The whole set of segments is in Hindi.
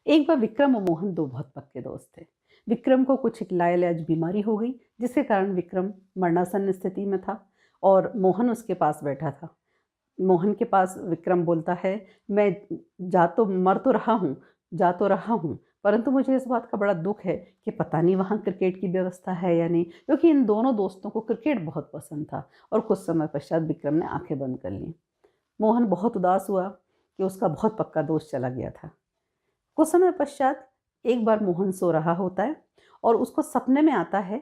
एक बार विक्रम और मोहन दो बहुत पक्के दोस्त थे। विक्रम को कुछ एक लाइलाज बीमारी हो गई, जिसके कारण विक्रम मरणासन स्थिति में था और मोहन उसके पास बैठा था। मोहन के पास विक्रम बोलता है, मैं जा तो मर तो रहा हूँ, जा तो रहा हूँ, परंतु मुझे इस बात का बड़ा दुख है कि पता नहीं वहाँ क्रिकेट की व्यवस्था है या नहीं, क्योंकि इन दोनों दोस्तों को क्रिकेट बहुत पसंद था। और कुछ समय पश्चात विक्रम ने आंखें बंद कर लीं। मोहन बहुत उदास हुआ कि उसका बहुत पक्का दोस्त चला गया था। कुछ समय पश्चात एक बार मोहन सो रहा होता है और उसको सपने में आता है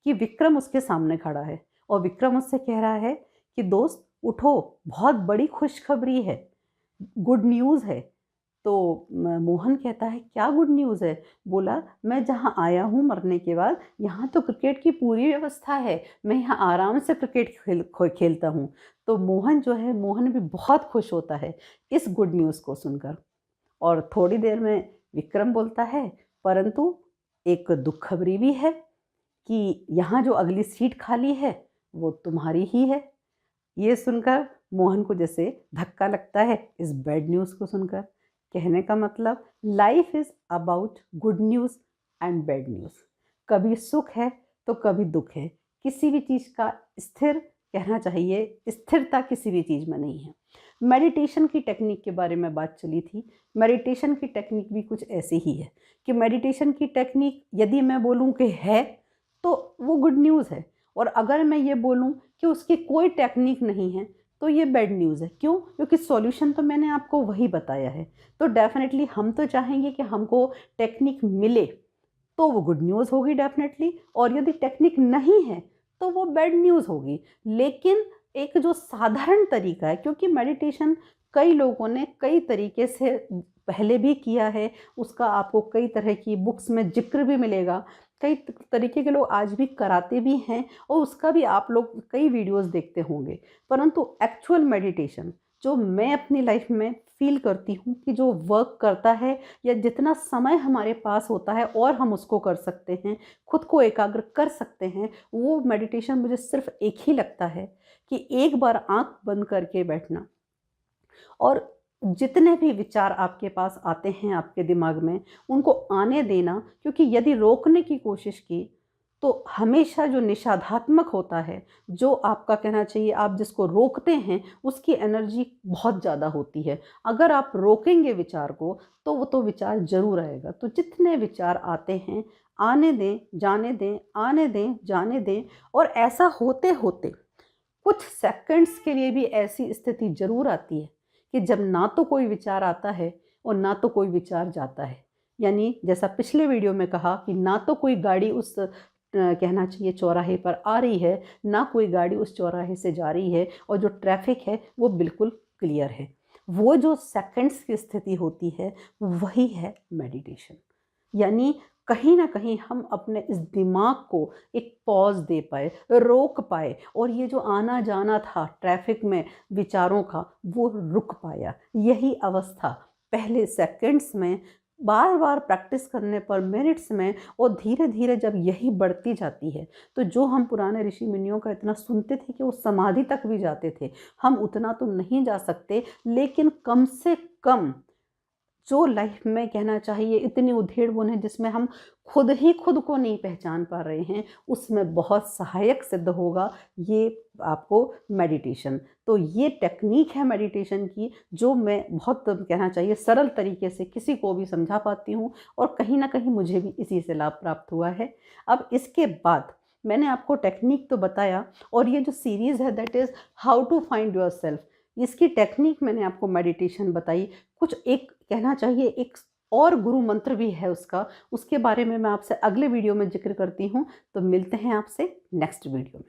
कि विक्रम उसके सामने खड़ा है और विक्रम उससे कह रहा है कि दोस्त उठो, बहुत बड़ी खुशखबरी है, गुड न्यूज़ है। तो मोहन कहता है, क्या गुड न्यूज़ है? बोला, मैं जहाँ आया हूँ मरने के बाद, यहाँ तो क्रिकेट की पूरी व्यवस्था है, मैं यहाँ आराम से क्रिकेट खेलता हूँ। तो मोहन जो है, मोहन भी बहुत खुश होता है इस गुड न्यूज़ को सुनकर। और थोड़ी देर में विक्रम बोलता है, परंतु एक दुखखबरी भी है कि यहाँ जो अगली सीट खाली है वो तुम्हारी ही है। ये सुनकर मोहन को जैसे धक्का लगता है इस बैड न्यूज़ को सुनकर। कहने का मतलब, life is about good news and bad news. कभी सुख है तो कभी दुख है। किसी भी चीज़ का स्थिर कहना चाहिए, स्थिरता किसी भी चीज़ में नहीं है। मेडिटेशन की टेक्निक के बारे में बात चली थी। मेडिटेशन की टेक्निक भी कुछ ऐसी ही है कि मेडिटेशन की टेक्निक यदि मैं बोलूँ कि है तो वो गुड न्यूज़ है, और अगर मैं ये बोलूँ कि उसकी कोई टेक्निक नहीं है तो ये बैड न्यूज़ है। क्यों? क्योंकि सॉल्यूशन तो मैंने आपको वही बताया है। तो डेफ़िनेटली हम तो चाहेंगे कि हमको टेक्निक मिले, तो वो गुड न्यूज़ होगी डेफ़िनेटली, और यदि टेक्निक नहीं है तो वो बैड न्यूज़ होगी। लेकिन एक जो साधारण तरीका है, क्योंकि मेडिटेशन कई लोगों ने कई तरीके से पहले भी किया है, उसका आपको कई तरह की बुक्स में ज़िक्र भी मिलेगा। कई तरीके के लोग आज भी कराते भी हैं और उसका भी आप लोग कई वीडियोज़ देखते होंगे। परंतु एक्चुअल मेडिटेशन जो मैं अपनी लाइफ में फ़ील करती हूँ कि जो वर्क करता है, या जितना समय हमारे पास होता है और हम उसको कर सकते हैं, खुद को एकाग्र कर सकते हैं, वो मेडिटेशन मुझे सिर्फ़ एक ही लगता है कि एक बार आँख बंद करके बैठना और जितने भी विचार आपके पास आते हैं आपके दिमाग में, उनको आने देना। क्योंकि यदि रोकने की कोशिश की तो हमेशा जो निषेधात्मक होता है, जो आपका कहना चाहिए आप जिसको रोकते हैं, उसकी एनर्जी बहुत ज़्यादा होती है। अगर आप रोकेंगे विचार को तो वो तो विचार ज़रूर आएगा। तो जितने विचार आते हैं, आने दें, जाने दें, आने दें, जाने दें। और ऐसा होते-होते कुछ सेकंड्स के लिए भी ऐसी स्थिति ज़रूर आती है कि जब ना तो कोई विचार आता है और ना तो कोई विचार जाता है। यानी जैसा पिछले वीडियो में कहा कि ना तो कोई गाड़ी उस कहना चाहिए चौराहे पर आ रही है, ना कोई गाड़ी उस चौराहे से जा रही है, और जो ट्रैफ़िक है वो बिल्कुल क्लियर है। वो जो सेकंड्स की स्थिति होती है, वही है मेडिटेशन। यानी कहीं न कहीं हम अपने इस दिमाग को एक पॉज़ दे पाए, रोक पाए, और ये जो आना-जाना था ट्रैफ़िक में विचारों का, वो रुक पाया। यही अवस्था पहले सेकंड्स में, बार-बार प्रैक्टिस करने पर मिनट्स में, और धीरे-धीरे जब यही बढ़ती जाती है, तो जो हम पुराने ऋषि-मुनियों का इतना सुनते थे कि वो समाधि तक भी जाते थे, हम उतना तो नहीं जा सकते, लेकिन कम से कम जो लाइफ में कहना चाहिए इतनी उधेड़-बुन है जिसमें हम खुद ही खुद को नहीं पहचान पा रहे हैं, उसमें बहुत सहायक सिद्ध होगा ये आपको मेडिटेशन। तो ये टेक्नीक है मेडिटेशन की, जो मैं बहुत कहना चाहिए सरल तरीके से किसी को भी समझा पाती हूँ, और कहीं न कहीं मुझे भी इसी से लाभ प्राप्त हुआ है। अब इसके बाद मैंने आपको टेक्नीक तो बताया, और ये जो सीरीज़ है that is how to find yourself, इसकी टेक्नीक मैंने आपको मेडिटेशन बताई। कुछ एक कहना चाहिए एक और गुरु मंत्र भी है उसका, उसके बारे में मैं आपसे अगले वीडियो में ज़िक्र करती हूँ। तो मिलते हैं आपसे नेक्स्ट वीडियो में।